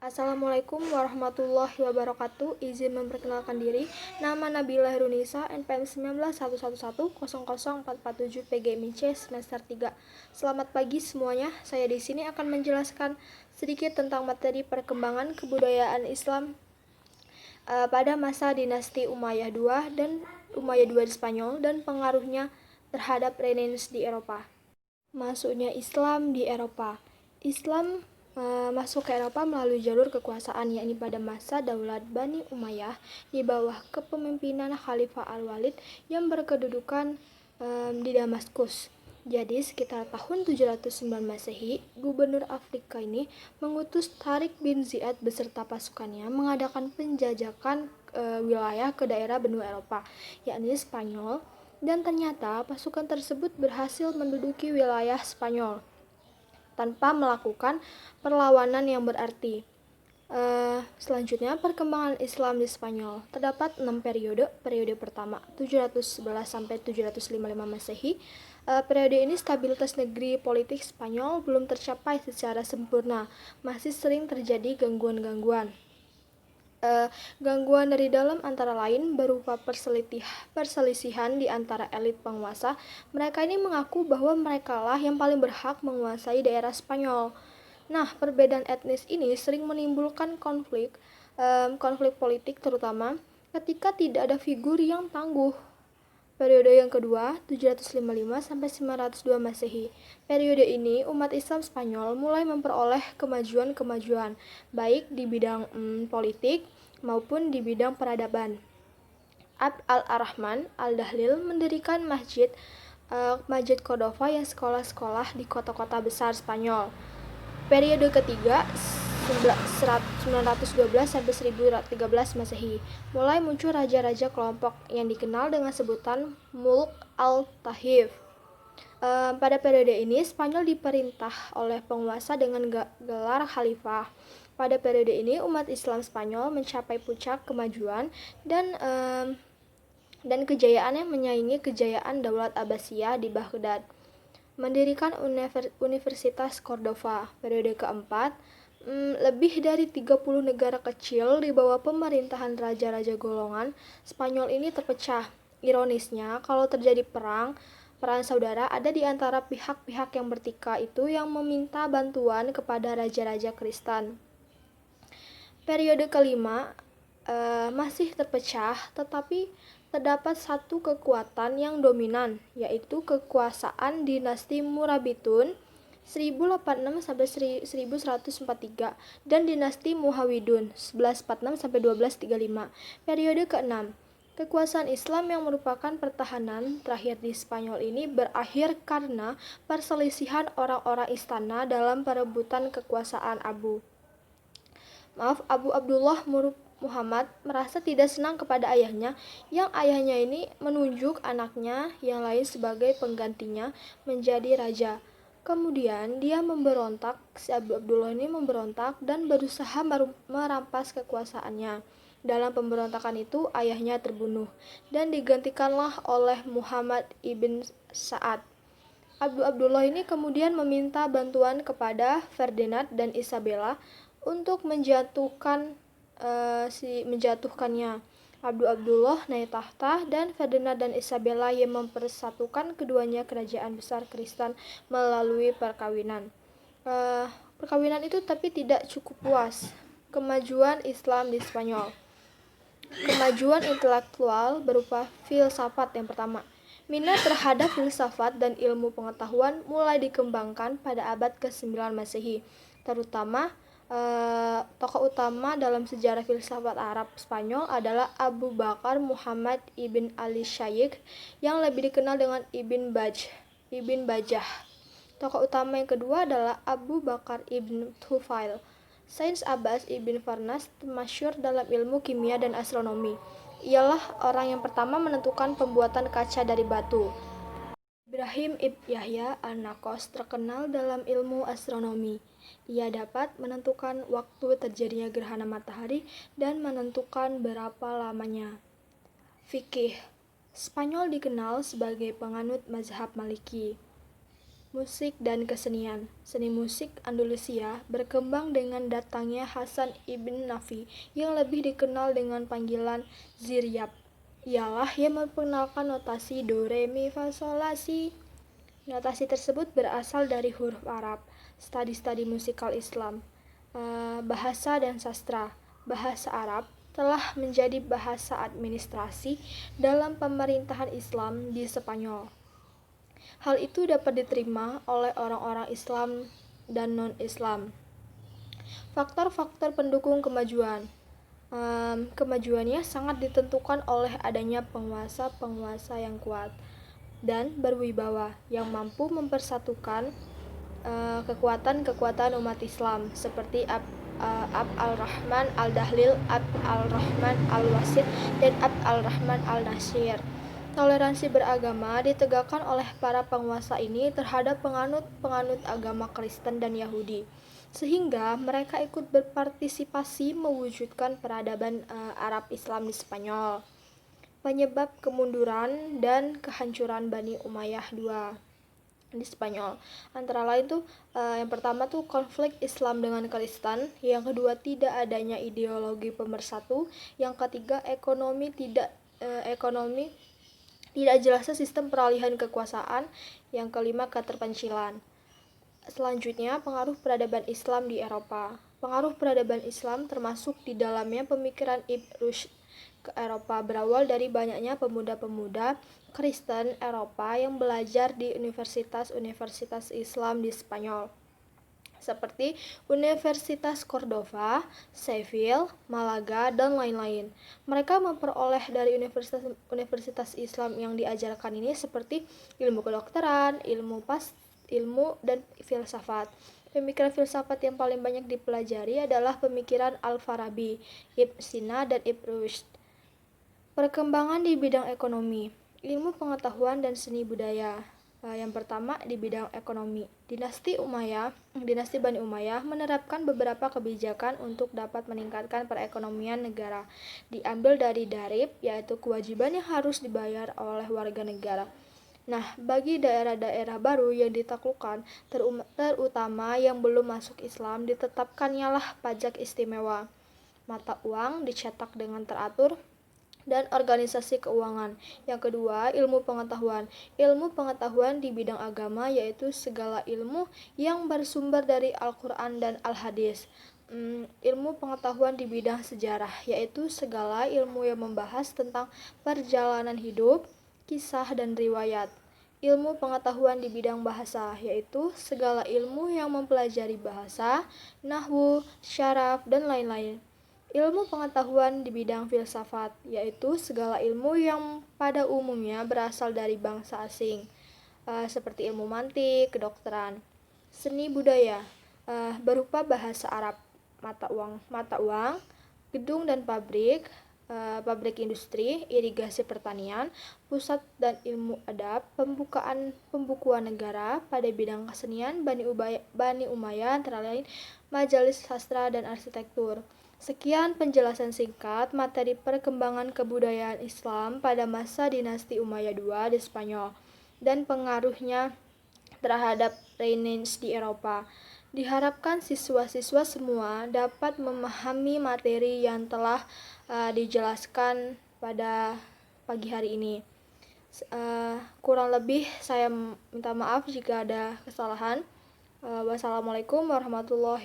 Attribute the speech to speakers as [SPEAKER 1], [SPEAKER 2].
[SPEAKER 1] Assalamualaikum warahmatullahi wabarakatuh. Izin memperkenalkan diri. Nama Nabila Herunisa, NPM 191111000447 PGMIC semester 3. Selamat pagi semuanya. Saya di sini akan menjelaskan sedikit tentang materi perkembangan kebudayaan Islam pada masa dinasti Umayyah II dan Umayyah II di Spanyol dan pengaruhnya terhadap Renaissance di Eropa. Masuknya Islam di Eropa. Islam masuk ke Eropa melalui jalur kekuasaan, yakni pada masa Daulat Bani Umayyah di bawah kepemimpinan Khalifah Al-Walid yang berkedudukan di Damaskus. Jadi sekitar tahun 709 Masehi, gubernur Afrika ini mengutus Tariq bin Ziyad beserta pasukannya mengadakan penjajakan wilayah ke daerah benua Eropa, yakni Spanyol, dan ternyata pasukan tersebut berhasil menduduki wilayah Spanyol tanpa melakukan perlawanan yang berarti. Selanjutnya, perkembangan Islam di Spanyol. Terdapat 6 periode. Periode pertama 711 sampai 755 Masehi. Periode ini stabilitas negeri politik Spanyol belum tercapai secara sempurna. Masih sering terjadi gangguan-gangguan. Gangguan dari dalam antara lain berupa perselisihan di antara elit penguasa. Mereka ini mengaku bahwa merekalah yang paling berhak menguasai daerah Spanyol. Nah, perbedaan etnis ini sering menimbulkan konflik politik, terutama ketika tidak ada figur yang tangguh. Periode yang kedua, 755 sampai 902 Masehi. Periode ini umat Islam Spanyol mulai memperoleh kemajuan-kemajuan baik di bidang politik maupun di bidang peradaban. Abd al-Rahman al-Dahlil mendirikan Masjid Cordova yang sekolah-sekolah di kota-kota besar Spanyol. Periode ketiga 912 sampai 1013 Masehi. Mulai muncul raja-raja kelompok yang dikenal dengan sebutan Mulk al-Tahif. Pada periode ini Spanyol diperintah oleh penguasa dengan gelar khalifah. Pada periode ini umat Islam Spanyol mencapai puncak kemajuan dan kejayaan yang menyaingi kejayaan Daulat Abbasiyah di Baghdad. Mendirikan Universitas Cordova. Periode keempat, lebih dari 30 negara kecil di bawah pemerintahan raja-raja golongan Spanyol ini terpecah. Ironisnya, kalau terjadi perang saudara ada di antara pihak-pihak yang bertikai itu yang meminta bantuan kepada raja-raja Kristen. Periode kelima masih terpecah, tetapi terdapat satu kekuatan yang dominan, yaitu kekuasaan dinasti Murabitun 1086 sampai 1143 dan dinasti Muhawidun 1146 sampai 1235. Periode ke-6, kekuasaan Islam yang merupakan pertahanan terakhir di Spanyol ini berakhir karena perselisihan orang-orang istana dalam perebutan kekuasaan Abu Abdullah Muhammad merasa tidak senang kepada ayahnya, yang ayahnya ini menunjuk anaknya yang lain sebagai penggantinya menjadi raja. Kemudian dia memberontak, si Abu Abdullah ini memberontak dan berusaha merampas kekuasaannya. Dalam pemberontakan itu ayahnya terbunuh dan digantikanlah oleh Muhammad ibn Sa'ad. Abu Abdullah ini kemudian meminta bantuan kepada Ferdinand dan Isabella untuk menjatuhkannya. Abu Abdullah naik tahta dan Ferdinand dan Isabella yang mempersatukan keduanya kerajaan besar Kristen melalui perkawinan. Perkawinan itu tapi tidak cukup puas. Kemajuan Islam di Spanyol. Kemajuan intelektual berupa filsafat yang pertama. Minat terhadap filsafat dan ilmu pengetahuan mulai dikembangkan pada abad ke-9 Masehi, terutama tokoh utama dalam sejarah filsafat Arab Spanyol adalah Abu Bakar Muhammad ibn Ali Shaykh yang lebih dikenal dengan Ibn Bajjah. Tokoh utama yang kedua adalah Abu Bakar ibn Tufail. Sains Abbas ibn Farnas masyhur dalam ilmu kimia dan astronomi. Ialah orang yang pertama menentukan pembuatan kaca dari batu. Ibrahim ibn Yahya an-Nakos terkenal dalam ilmu astronomi. Ia dapat menentukan waktu terjadinya gerhana matahari dan menentukan berapa lamanya. Fikih. Spanyol dikenal sebagai penganut mazhab Maliki. Musik dan kesenian. Seni musik Andalusia berkembang dengan datangnya Hasan ibn Nafi yang lebih dikenal dengan panggilan Ziryab. Ialah yang memperkenalkan notasi do, re, mi, fa, sol, la, si. Notasi tersebut berasal dari huruf Arab. Studi-studi musikal Islam. Bahasa dan sastra. Bahasa Arab telah menjadi bahasa administrasi dalam pemerintahan Islam di Spanyol. Hal itu dapat diterima oleh orang-orang Islam dan non-Islam. Faktor-faktor pendukung kemajuan. Kemajuannya sangat ditentukan oleh adanya penguasa-penguasa yang kuat dan berwibawa yang mampu mempersatukan kekuatan-kekuatan umat Islam seperti Abd al-Rahman al-Dahlil, Abd al-Rahman al-Wasid, dan Abd al-Rahman al-Nasir. Toleransi beragama ditegakkan oleh para penguasa ini terhadap penganut agama Kristen dan Yahudi, sehingga mereka ikut berpartisipasi mewujudkan peradaban Arab Islam di Spanyol. Penyebab kemunduran dan kehancuran Bani Umayyah II di Spanyol antara lain tuh yang pertama tuh konflik Islam dengan Kristen, yang kedua tidak adanya ideologi pemersatu, yang ketiga ekonomi tidak jelasnya sistem peralihan kekuasaan, yang kelima keterpencilan. Selanjutnya, pengaruh peradaban Islam di Eropa. Pengaruh peradaban Islam termasuk di dalamnya pemikiran Ibn Rushd ke Eropa berawal dari banyaknya pemuda-pemuda Kristen Eropa yang belajar di universitas-universitas Islam di Spanyol, seperti Universitas Cordova, Seville, Malaga, dan lain-lain. Mereka memperoleh dari universitas Islam yang diajarkan ini seperti ilmu kedokteran, ilmu dan filsafat. Pemikiran filsafat yang paling banyak dipelajari adalah pemikiran Al-Farabi, Ibn Sina, dan Ibn Rushd. Perkembangan di bidang ekonomi, ilmu pengetahuan dan seni budaya. Yang pertama di bidang ekonomi. Dinasti Bani Umayyah menerapkan beberapa kebijakan untuk dapat meningkatkan perekonomian negara. Diambil dari darib, yaitu kewajiban yang harus dibayar oleh warga negara. Nah, bagi daerah-daerah baru yang ditaklukkan, terutama yang belum masuk Islam, ditetapkannya lah pajak istimewa. Mata uang dicetak dengan teratur dan organisasi keuangan. Yang kedua, ilmu pengetahuan. Ilmu pengetahuan di bidang agama yaitu segala ilmu yang bersumber dari Al-Quran dan Al-Hadis. Ilmu pengetahuan di bidang sejarah yaitu segala ilmu yang membahas tentang perjalanan hidup, kisah, dan riwayat. Ilmu pengetahuan di bidang bahasa yaitu segala ilmu yang mempelajari bahasa, nahwu, syaraf, dan lain-lain. Ilmu pengetahuan di bidang filsafat yaitu segala ilmu yang pada umumnya berasal dari bangsa asing, seperti ilmu mantik, kedokteran. Seni budaya berupa bahasa Arab, mata uang, gedung dan pabrik, pabrik industri, irigasi pertanian, pusat dan ilmu adab, pembukuan negara. Pada bidang kesenian, Bani Umayyah antara lain majalis sastra dan arsitektur. Sekian penjelasan singkat materi perkembangan kebudayaan Islam pada masa dinasti Umayyah II di Spanyol dan pengaruhnya terhadap Renaissance di Eropa. Diharapkan siswa-siswa semua dapat memahami materi yang telah dijelaskan pada pagi hari ini. Kurang lebih saya minta maaf jika ada kesalahan. Wassalamualaikum warahmatullahi